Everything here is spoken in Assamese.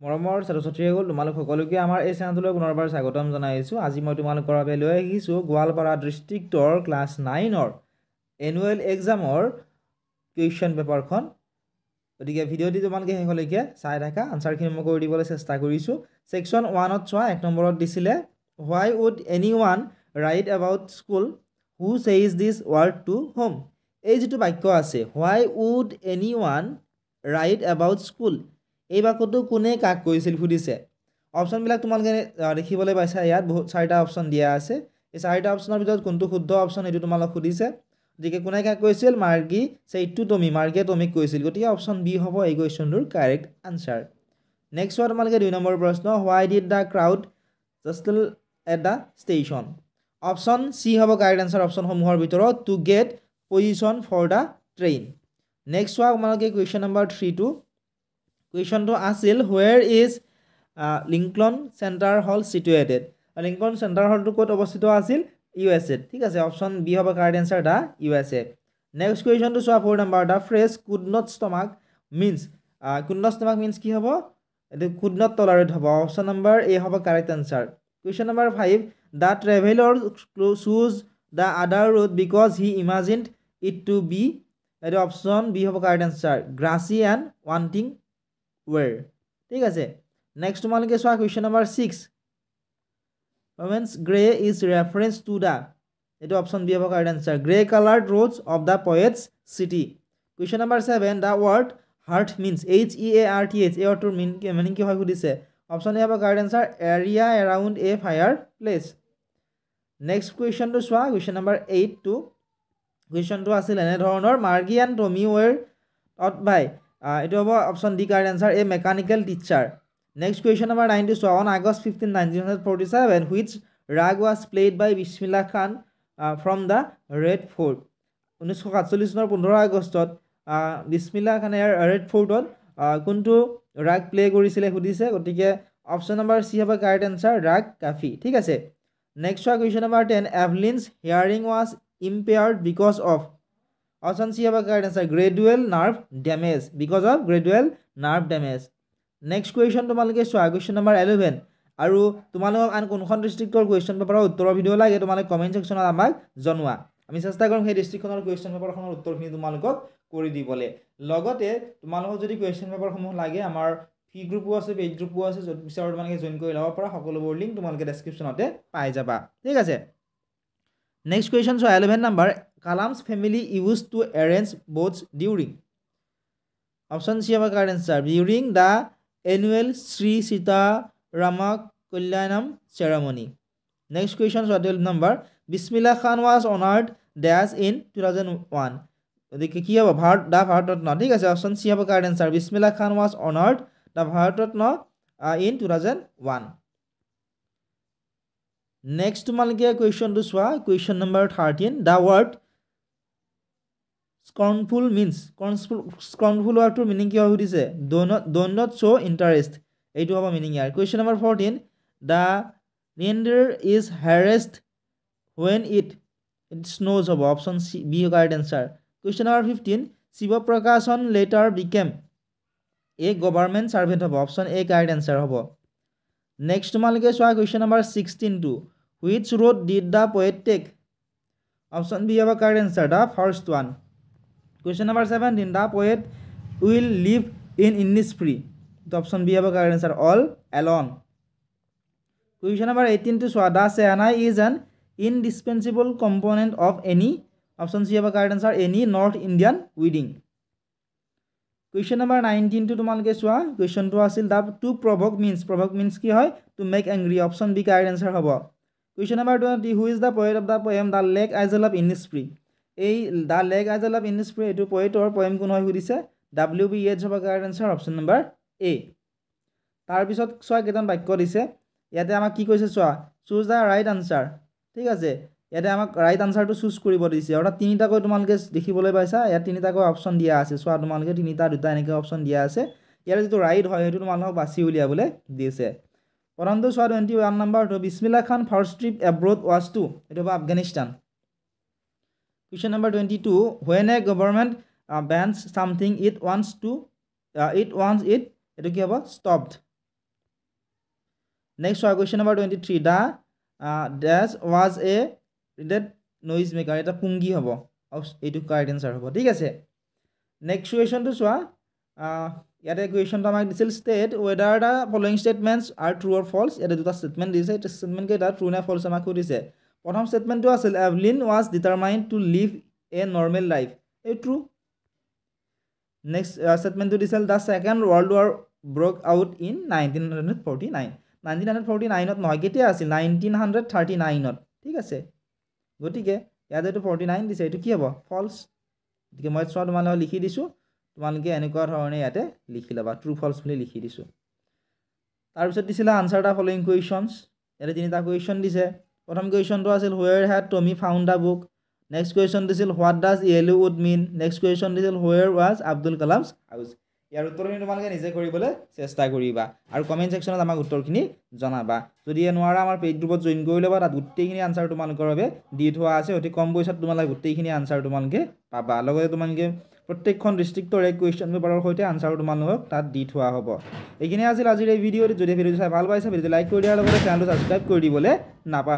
মৰমৰ ছাত্ৰ-ছাত্ৰীসকল তোমালোক সকলোকে আমাৰ এই চেনেলটোলৈ পুনৰবাৰ স্বাগতম জনাইছোঁ। আজি মই তোমালোকৰ বাবে লৈ আহিছোঁ গোৱালপাৰা ডিষ্ট্ৰিক্টৰ ক্লাছ 9ৰ এনুৱেল এক্সামৰ কুৱেশ্যন পেপাৰখন। গতিকে ভিডিঅ'টি তোমালোকে শেষলৈকে চাই থাকা, আনচাৰখিনি মই কৰি দিবলৈ চেষ্টা কৰিছোঁ। ছেকশ্যন 1ত চোৱা 1 নম্বৰত দিছিলে হোৱাই উড এনি ওৱান write about school who says this word to home. এই যিটো বাক্য আছে হোৱাই উড এনি ওৱান ৰাইট এবাউট স্কুল, এই বাক্যটো কোনে কাক কৈছিল সুধিছে। অপশ্যনবিলাক তোমালোকে দেখিবলৈ পাইছা, ইয়াত বহুত 4টা অপশ্যন দিয়া আছে। এই 4টা অপশ্যনৰ ভিতৰত কোনটো শুদ্ধ অপশ্যন এইটো তোমালোক সুধিছে। গতিকে কোনে কাক কৈছিল, মাৰ্গী ছেইড টু টমি, মাৰ্গীয়ে টমিক কৈছিল। গতিকে অপশ্যন বি হ'ব এই কুৱেশ্যনটোৰ কাৰেক্ট আনচাৰ। নেক্সট হোৱা তোমালোকে 2 নম্বৰ প্ৰশ্ন, why did the crowd jostle at the station. Option C হ'ব কাৰেক্ট আনচাৰ অপশ্যনসমূহৰ ভিতৰত, to get position for the train. Next হোৱা তোমালোকে কুৱেশ্যন নম্বৰ 3টো, কুৱেশ্যনটো আছিল where is Lincoln Center hall situated. লিংকন চেণ্টাৰ হলটো ক'ত অৱস্থিত আছিল, USA। ঠিক আছে, অপশ্যন বি হ'ব correct answer the USA। Next কুৱেশ্যনটো চোৱা 4 number, the phrase could not stomach means, could not stomach means কি হ'ব, এইটো কুড নট টলাৰেট হ'ব। অপশ্যন নম্বৰ এ হ'ব correct answer. Question number 5, the traveller chose the other road because he imagined it to be, এইটো অপশ্যন বি হ'ব correct answer, grassy and wanting wear. ঠিক আছে, নেক্সট তোমালোকে চোৱা question number 6, omens grey is reference to the, এইটো অপশ্যন বি হ'ব correct answer, grey coloured roads of the poets city. Question number 7, the word heart means HEARTH, এই অৰ্থটোৰ মিনিং কি হয় সুধিছে। অপশ্যন এ হ'ব কাৰেক্ট এনচাৰ, এৰিয়া এৰাউণ্ড এ ফায়াৰ প্লেচ। নেক্সট কুৱেশ্যনটো চোৱা কুৱেশ্যন নম্বৰ 8টো, কুৱেশ্যনটো আছিল এনেধৰণৰ, মাৰ্গী এণ্ড টমি ৱেৰ টট বাই, এইটো হ'ব option D correct answer, a mechanical teacher. Next question number 9টো চোৱা, on August 15, 1947 which raga was played by Bismillah Khan from the Red Fort. 1947 চনৰ 15 আগষ্টত বিছমিল্লা খানে ৰেড ফৰ্টত কোনটো ৰাগ প্লে কৰিছিলে সুধিছে। গতিকে অপশ্যন নম্বৰ চি হ'ব কাৰেক্ট এনচাৰ, ৰাগ কাফি। ঠিক আছে, নেক্সট চোৱা question number 10, Evelyn's hearing was impaired because of, option C হ'ব correct answer, gradual nerve damage, because of gradual nerve damage. Next question তোমালোকে চোৱা কুৱেশ্যন নম্বৰ 11, আৰু তোমালোকক আন কোনখন ডিষ্ট্ৰিক্টৰ কুৱেশ্যন পেপাৰৰ উত্তৰৰ ভিডিঅ' লাগে তোমালোকে কমেণ্ট ছেকশ্যনত আমাক জনোৱা, আমি চেষ্টা কৰিম সেই ডিষ্ট্ৰিক্টখনৰ কুৱেশ্যন পেপাৰখনৰ উত্তৰখিনি তোমালোকক কৰি দিবলৈ। লগতে তোমালোকক যদি কুৱেশ্যন পেপাৰসমূহ লাগে, আমাৰ ফ্ৰী গ্ৰুপো আছে, পেইড গ্ৰুপো আছে, য'ত বিচাৰো তোমালোকে জইন কৰি ল'ব পাৰা, সকলোবোৰ লিংক তোমালোকে ডেছক্ৰিপশ্যনতে পাই যাবা। ঠিক আছে, নেক্সট কুৱেশ্যন চোৱা 11 number, Kalam's family used to arrange boats during, option C হ'ব correct answer, during the annual Shri Sitarama Kalyanam ceremony. Next question চোৱা 12 number, Bismillah Khan was honoured this in 2001, গতিকে কি হ'ব, দ্য ভাৰত ৰত্ন। ঠিক আছে, অপশ্যন চি হ'ব correct answer, Bismillah Khan was honoured the Bharat Ratna in 2001। Next তোমালোকে কুৱেশ্যনটো চোৱা question number 13, the word scornful means, স্কৰ্ণফুল ৱৰ্ডটোৰ meaning কি হয় সুধিছে, ড'ন নট শ্ব' ইণ্টাৰেষ্ট, এইটো হ'ব মিনিং ইয়াৰ। Question number 14, the reindeer is harvested when it snows হ'ব, option C be correct answer. Question number 15, Shivaprakashan later became a government servant হ'ব, অপশ্যন এ কাৰেক্ট এনচাৰ হ'ব। নেক্সট তোমালোকে চোৱা কুৱেশ্যন নম্বৰ 16টো, which road did the poet take, option B হ'ব correct answer, the first one. Question number 17, the poet will live in Innisfree, option B হ'ব correct answer, all alone. Question number 18টো চোৱা, the shehnai is an indispensable component of any, option C হ'ব correct answer, any North Indian wedding. Question number 19টো তোমালোকে চোৱা, কুৱেশ্যনটো আছিল দ্য টু প্ৰভক মিনছ কি হয়, to make angry, option B correct answer হ'ব। Question number 20, who is the poet of the poem the Lake Isle of Innisfree, এই the Lake Isle of Innisfree এইটো পয়েটৰ পয়েম কোন হয় সুধিছে, WB Yeats হ'ব correct answer, option number A. তাৰপিছত চোৱা কেইটামান বাক্য দিছে, ইয়াতে আমাক কি কৈছে চোৱা, চুজ দ্য ৰাইট আনচাৰ। ঠিক আছে, ইয়াতে আমাক ৰাইট আনচাৰটো চুজ কৰিব দিছে, অৰ্থাৎ তিনিটাকৈ তোমালোকে দেখিবলৈ পাইছা, ইয়াত তিনিটাকৈ অপশ্যন দিয়া আছে, চোৱা তোমালোকে তিনিটা দুটা এনেকৈ অপশ্যন দিয়া আছে, ইয়াৰ যিটো ৰাইট হয় সেইটো তোমালোকক বাছি উলিয়াবলৈ দিছে। প্ৰথমটো চোৱা 21 নম্বৰটো, Bismillah Khan first trip abroad was to, এইটো হ'ব Afghanistan. Question number 22, when a government bans something it wants it, এইটো কি হ'ব, ষ্টপড। নেক্সট চোৱা question number 23 the this was a reeded noise maker এটা পুংগী হ'ব এইটো কাৰেক্ট এনচাৰ হ'ব ঠিক আছে নেক্সট কুৱেশ্যনটো চোৱা ইয়াতে কুৱেশ্যনটো আমাক দিছিল state whether the following statements are true or false ইয়াতে দুটা ষ্টেটমেণ্ট দিছে এই ষ্টেটমেণ্টকেইটা ট্ৰু নে ফল্ছ আমাক সুধিছে প্ৰথম ষ্টেটমেণ্টটো আছিল Evelyn was determined to live a normal life এই ট্ৰু নেক্সট ষ্টেটমেণ্টটো দিছিল the second world war broke out in 1949 1949ত নহয় কেতিয়া আছিল 1939ত ঠিক আছে গতিকে ইয়াতে এইটো 49 দিছে এইটো কি হ'ব ফল্ছ গতিকে মই চোৱা তোমালোকে লিখি দিছোঁ তোমালোকে এনেকুৱা ধৰণে ইয়াতে লিখি ল'বা ট্ৰু ফল্ছ বুলি লিখি দিছোঁ তাৰপিছত দিছিলে আনচাৰ দ্য ফলোয়িং কুৱেশ্যনছ ইয়াতে তিনিটা কুৱেশ্যন দিছে প্ৰথম কুৱেশ্যনটো আছিল where had Tommy found the book next question দিছিল what does yellow wood mean next question দিছিল where was Abdul Kalam's house ইয়াৰ উত্তৰখিনি তোমালোকে নিজে কৰিবলৈ চেষ্টা কৰিবা আৰু কমেণ্ট ছেকশ্যনত আমাক উত্তৰখিনি জনাবা যদি নোৱাৰা আমাৰ পেইড গ্ৰুপত জইন কৰি ল'বা তাত গোটেইখিনি আনচাৰ তোমালোকৰ বাবে দি থোৱা আছে অতি কম পইচাত তোমালোকে গোটেইখিনি আনচাৰ তোমালোকে পাবা লগতে তোমালোকে প্ৰত্যেকখন ডিষ্ট্ৰিক্টৰ এক কুৱেশ্যন পেপাৰৰ সৈতে আনচাৰ তোমালোকক তাত দি থোৱা হ'ব এইখিনি আছিল আজিৰ এই ভিডিঅ'ত যদি ভিডিঅ'টো চাই ভাল পাইছা ভিডিঅ'টো লাইক কৰি দিয়াৰ লগতে চেনেলটো ছাবস্ক্ৰাইব কৰি দিবলৈ নাপাহৰিবা